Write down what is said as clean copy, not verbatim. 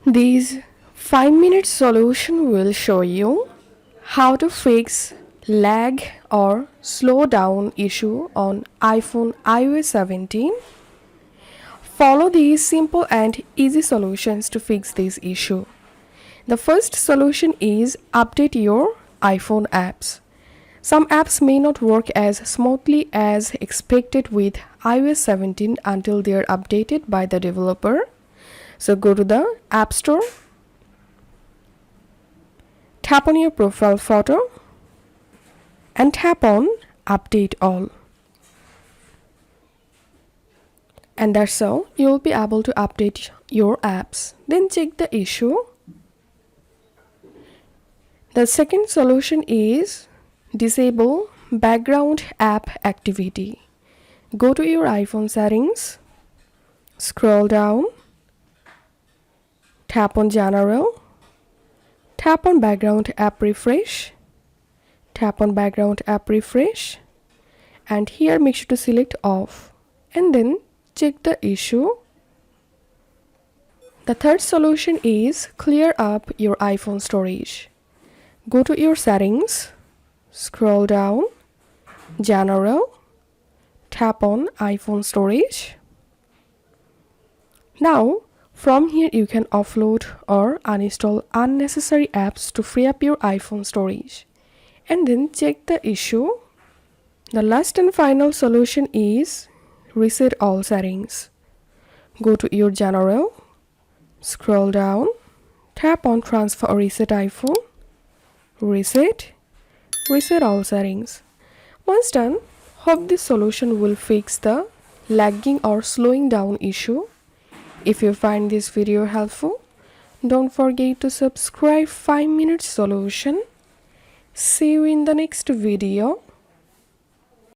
This 5-minute solution will show you how to fix lag or slow down issue on iPhone iOS 17. Follow these simple and easy solutions to fix this issue. The first solution is update your iPhone apps. Some apps may not work as smoothly as expected with iOS 17 until they are updated by the developer. So go to the App Store, tap on your profile photo and tap on Update All. And that's how you will be able to update your apps. Then check the issue. The second solution is disable background app activity. Go to your iPhone settings, scroll down, tap on General, tap on background app refresh, tap on background app refresh, and here make sure to select off and then check the issue. The third solution is clear up your iPhone storage. Go to your settings, scroll down, General, tap on iPhone storage. Now from here you can offload or uninstall unnecessary apps to free up your iPhone storage and then check the issue. The last and final solution is reset all settings. Go to your General, scroll down, tap on transfer or reset iPhone, reset all settings. Once done, hope this solution will fix the lagging or slowing down issue. If you find this video helpful, don't forget to subscribe 5-minute solution. See you in the next video.